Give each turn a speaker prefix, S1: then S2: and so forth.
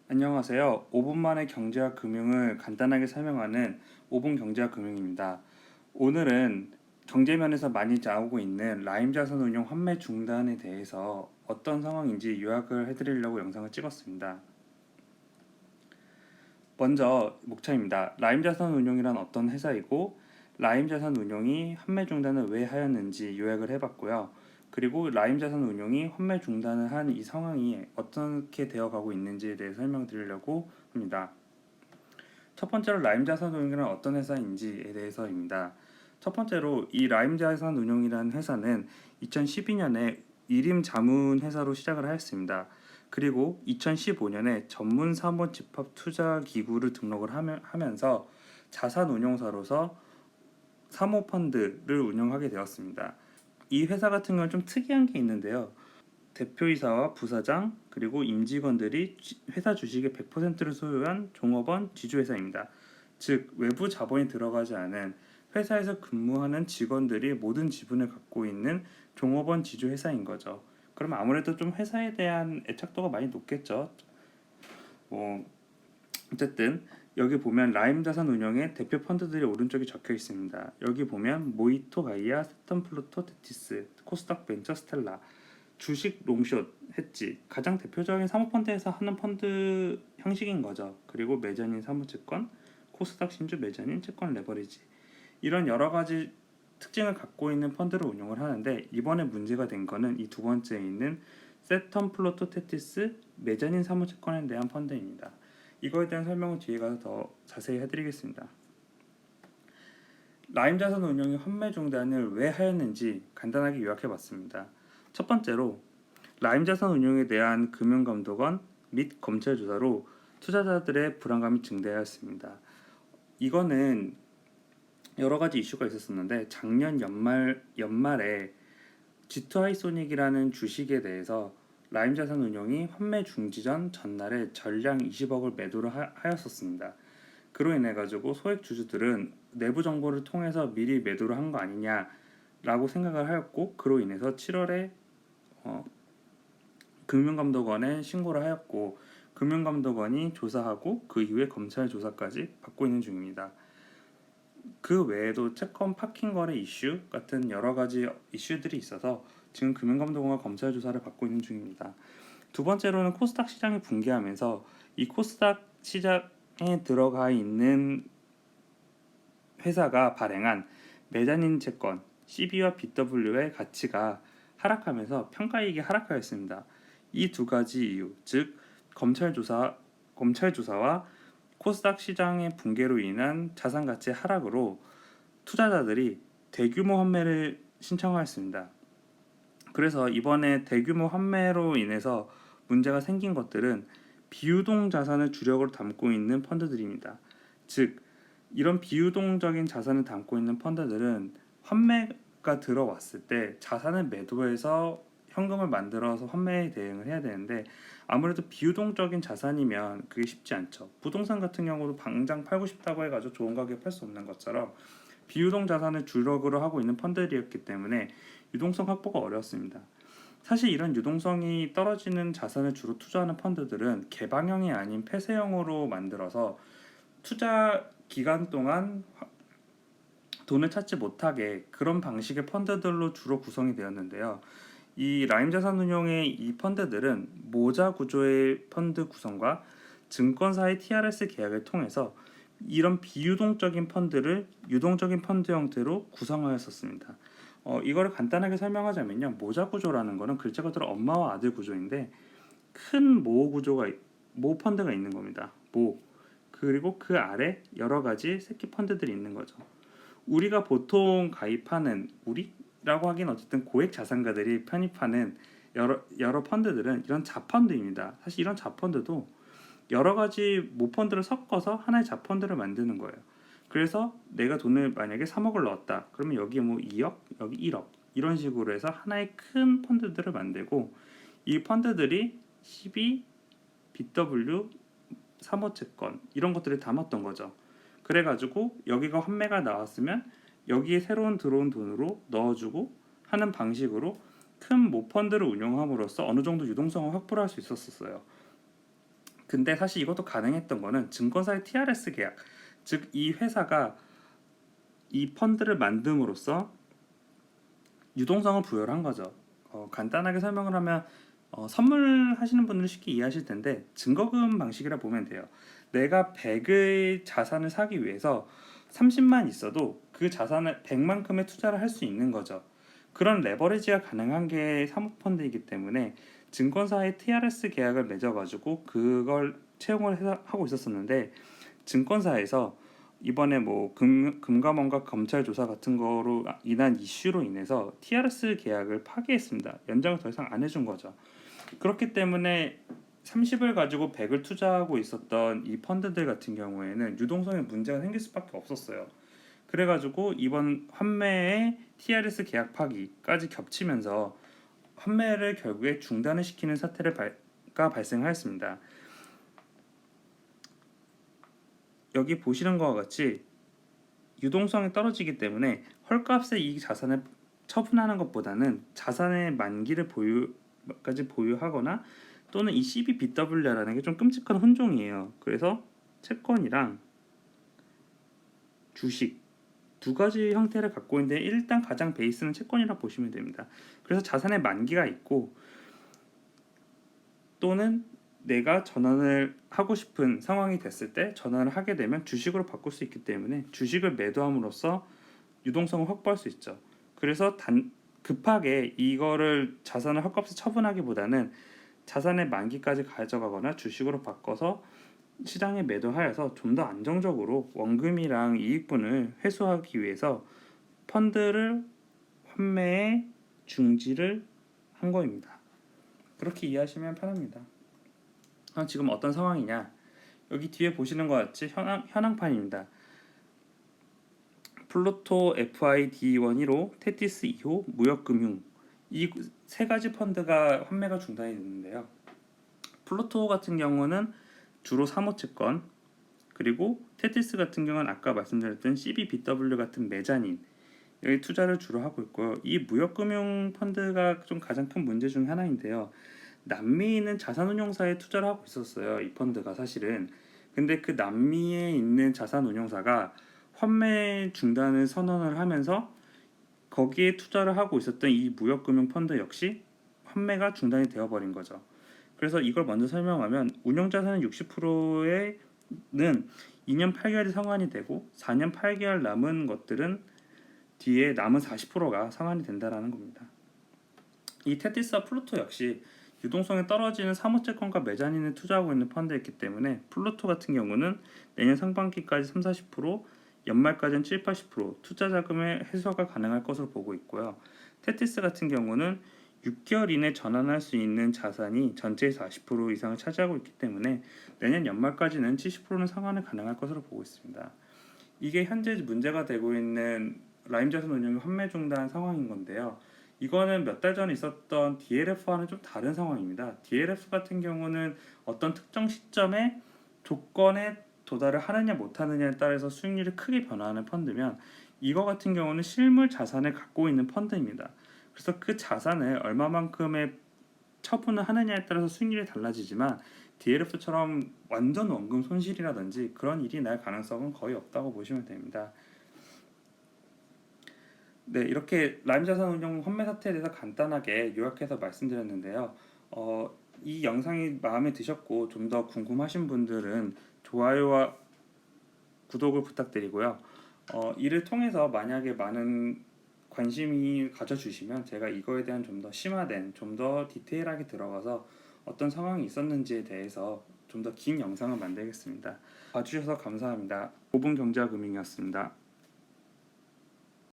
S1: 안녕하세요. 5분 만에 경제와 금융을 간단하게 설명하는 5분 경제와 금융입니다. 오늘은 경제면에서 많이 나오고 있는 라임 자산 운용 환매 중단에 대해서 어떤 상황인지 요약을 해드리려고 영상을 찍었습니다. 먼저 목차입니다. 라임 자산 운용이란 어떤 회사이고 라임 자산 운용이 환매 중단을 왜 하였는지 요약을 해봤고요. 그리고 라임 자산 운용이 환매 중단을 한 이 상황이 어떻게 되어가고 있는지에 대해 설명드리려고 합니다. 첫 번째로 라임 자산운용이란 어떤 회사인지에 대해서입니다. 첫 번째로 이 라임 자산운용이라는 회사는 2012년에 일임 자문 회사로 시작을 하였습니다. 그리고 2015년에 전문 사무 집합 투자 기구를 등록을 하면서 자산운용사로서 사모펀드를 운영하게 되었습니다. 이 회사 같은 경우는 좀 특이한 게 있는데요. 대표이사와 부사장 그리고 임직원들이 회사 주식의 100%를 소유한 종업원 지주회사입니다. 즉 외부 자본이 들어가지 않은 회사에서 근무하는 직원들이 모든 지분을 갖고 있는 종업원 지주회사인 거죠. 그러면 아무래도 좀 회사에 대한 애착도가 많이 높겠죠. 뭐 어쨌든 여기 보면 라임 자산 운용의 대표 펀드들이 오른쪽에 적혀 있습니다. 여기 보면 모이토 가이아, 스턴 플루토, 테티스, 코스닥 벤처, 스텔라, 주식 롱숏, 했지 가장 대표적인 사모펀드에서 하는 펀드 형식인 거죠. 그리고 메자닌 사모채권, 코스닥 신주 메자닌 채권 레버리지 이런 여러 가지 특징을 갖고 있는 펀드를 운영을 하는데 이번에 문제가 된 거는 이 두 번째에 있는 세턴 플로토 테티스 메자닌 사모채권에 대한 펀드입니다. 이거에 대한 설명은 뒤에 가서 더 자세히 해드리겠습니다. 라임 자산 운용이 환매 중단을 왜 하였는지 간단하게 요약해봤습니다. 첫 번째로 라임 자산 운용에 대한 금융감독원 및 검찰 조사로 투자자들의 불안감이 증대하였습니다. 이거는 여러 가지 이슈가 있었었는데 작년 연말에 G2하이소닉이라는 주식에 대해서 라임 자산 운용이 환매 중지 전 전날에 전량 20억을 매도를 하였었습니다. 그로 인해 가지고 소액 주주들은 내부 정보를 통해서 미리 매도를 한 거 아니냐라고 생각을 하였고 그로 인해서 7월에 금융감독원에 신고를 하였고 금융감독원이 조사하고 그 이후에 검찰 조사까지 받고 있는 중입니다. 그 외에도 채권 파킹 거래 이슈 같은 여러 가지 이슈들이 있어서 지금 금융감독원과 검찰 조사를 받고 있는 중입니다. 두 번째로는 코스닥 시장이 붕괴하면서 이 코스닥 시장에 들어가 있는 회사가 발행한 메자닌 채권 CB와 BW의 가치가 하락하면서 평가이익이 하락하였습니다. 이 두 가지 이유, 즉 검찰 조사와 코스닥 시장의 붕괴로 인한 자산 가치 하락으로 투자자들이 대규모 환매를 신청하였습니다. 그래서 이번에 대규모 환매로 인해서 문제가 생긴 것들은 비유동 자산을 주력으로 담고 있는 펀드들입니다. 즉 이런 비유동적인 자산을 담고 있는 펀드들은 환매가 들어왔을 때 자산을 매도해서 현금을 만들어서 환매에 대응을 해야 되는데 아무래도 비유동적인 자산이면 그게 쉽지 않죠. 부동산 같은 경우도 당장 팔고 싶다고 해가지고 좋은 가격에 팔 수 없는 것처럼 비유동 자산을 주력으로 하고 있는 펀드들이었기 때문에 유동성 확보가 어려웠습니다. 사실 이런 유동성이 떨어지는 자산을 주로 투자하는 펀드들은 개방형이 아닌 폐쇄형으로 만들어서 투자 기간 동안 돈을 찾지 못하게 그런 방식의 펀드들로 주로 구성이 되었는데요. 이 라임 자산운용의 이 펀드들은 모자 구조의 펀드 구성과 증권사의 TRS 계약을 통해서 이런 비유동적인 펀드를 유동적인 펀드 형태로 구성하였었습니다. 이거를 간단하게 설명하자면요, 모자 구조라는 거는 글자 그대로 엄마와 아들 구조인데 큰 모 펀드가 있는 겁니다. 모 그리고 그 아래 여러 가지 새끼 펀드들이 있는 거죠. 우리가 보통 가입하는 우리라고 하긴 어쨌든 고액 자산가들이 편입하는 여러 펀드들은 이런 자펀드입니다. 사실 이런 자펀드도 여러 가지 모펀드를 섞어서 하나의 자펀드를 만드는 거예요. 그래서 내가 돈을 만약에 3억을 넣었다. 그러면 여기에 뭐 2억, 여기 1억 이런 식으로 해서 하나의 큰 펀드들을 만들고 이 펀드들이 CB, BW, 사모채권 이런 것들을 담았던 거죠. 그래가지고 여기가 환매가 나왔으면 여기에 새로운 들어온 돈으로 넣어주고 하는 방식으로 큰 모펀드를 운영함으로써 어느 정도 유동성을 확보를 할 수 있었어요. 근데 사실 이것도 가능했던 거는 증권사의 TRS 계약, 즉 이 회사가 이 펀드를 만듦으로써 유동성을 부여를 한 거죠. 간단하게 설명을 하면 선물하시는 분들은 쉽게 이해하실 텐데 증거금 방식이라 보면 돼요. 내가 100의 자산을 사기 위해서 30만 있어도 그 자산을 100만큼의 투자를 할 수 있는 거죠. 그런 레버리지가 가능한 게 사모펀드이기 때문에 증권사의 TRS 계약을 맺어가지고 그걸 채용을 하고 있었었는데 증권사에서 이번에 뭐 금감원과 검찰 조사 같은 거로 인한 이슈로 인해서 TRS 계약을 파기했습니다. 연장을 더 이상 안 해준 거죠. 그렇기 때문에 30을 가지고 100을 투자하고 있었던 이 펀드들 같은 경우에는 유동성에 문제가 생길 수밖에 없었어요. 그래가지고 이번 환매의 TRS 계약 파기까지 겹치면서 환매를 결국에 중단을 시키는 사태가 발생하였습니다. 여기 보시는 것과 같이 유동성이 떨어지기 때문에 헐값에 이 자산을 처분하는 것보다는 자산의 만기를 보유하거나 또는 이 CBBW라는 게 좀 끔찍한 혼종이에요. 그래서 채권이랑 주식 두 가지 형태를 갖고 있는데 일단 가장 베이스는 채권이라 보시면 됩니다. 그래서 자산의 만기가 있고 또는 내가 전환을 하고 싶은 상황이 됐을 때 전환을 하게 되면 주식으로 바꿀 수 있기 때문에 주식을 매도함으로써 유동성을 확보할 수 있죠. 그래서 급하게 이거를 자산을 헐값에 처분하기보다는 자산의 만기까지 가져가거나 주식으로 바꿔서 시장에 매도하여서 좀 더 안정적으로 원금이랑 이익분을 회수하기 위해서 펀드를 환매에 중지를 한 거입니다. 그렇게 이해하시면 편합니다. 지금 어떤 상황이냐? 여기 뒤에 보시는 것 같이 현황판입니다. 플루토 FID1 1호, 테티스 2호, 무역금융 이 세 가지 펀드가 환매가 중단이 됐는데요. 플루토 같은 경우는 주로 사모채권, 그리고 테티스 같은 경우는 아까 말씀드렸던 CBBW 같은 메자닌 여기 투자를 주로 하고 있고요. 이 무역금융 펀드가 좀 가장 큰 문제 중 하나인데요. 남미에 있는 자산운용사에 투자를 하고 있었어요. 이 펀드가 사실은. 근데 그 남미에 있는 자산운용사가 환매 중단을 선언을 하면서 거기에 투자를 하고 있었던 이 무역금융 펀드 역시 환매가 중단이 되어버린 거죠. 그래서 이걸 먼저 설명하면 운용자산의 60%는 2년 8개월이 상환이 되고 4년 8개월 남은 것들은 뒤에 남은 40%가 상환이 된다라는 겁니다. 이 테티스와 플루토 역시 유동성이 떨어지는 사모채권과 메자닌에 투자하고 있는 펀드였기 때문에 플루토 같은 경우는 내년 상반기까지 30-40%, 연말까지는 7-80% 투자 자금의 해소가 가능할 것으로 보고 있고요. 테티스 같은 경우는 6개월 이내 전환할 수 있는 자산이 전체의 40% 이상을 차지하고 있기 때문에 내년 연말까지는 70%는 상환이 가능할 것으로 보고 있습니다. 이게 현재 문제가 되고 있는 라임자산 운용의 환매 중단 상황인 건데요. 이거는 몇 달 전에 있었던 DLF와는 좀 다른 상황입니다. DLF 같은 경우는 어떤 특정 시점에 조건에 도달을 하느냐 못하느냐에 따라서 수익률이 크게 변화하는 펀드면 이거 같은 경우는 실물 자산을 갖고 있는 펀드입니다. 그래서 그 자산을 얼마만큼의 처분을 하느냐에 따라서 수익률이 달라지지만 DLF처럼 완전 원금 손실이라든지 그런 일이 날 가능성은 거의 없다고 보시면 됩니다. 네, 이렇게 라임자산운용 환매 사태에 대해서 간단하게 요약해서 말씀드렸는데요. 이 영상이 마음에 드셨고 좀 더 궁금하신 분들은 좋아요와 구독을 부탁드리고요. 이를 통해서 만약에 많은 관심이 가져주시면 제가 이거에 대한 좀 더 심화된, 좀 더 디테일하게 들어가서 어떤 상황이 있었는지에 대해서 좀 더 긴 영상을 만들겠습니다. 봐주셔서 감사합니다. 5분 경제와 금융이었습니다.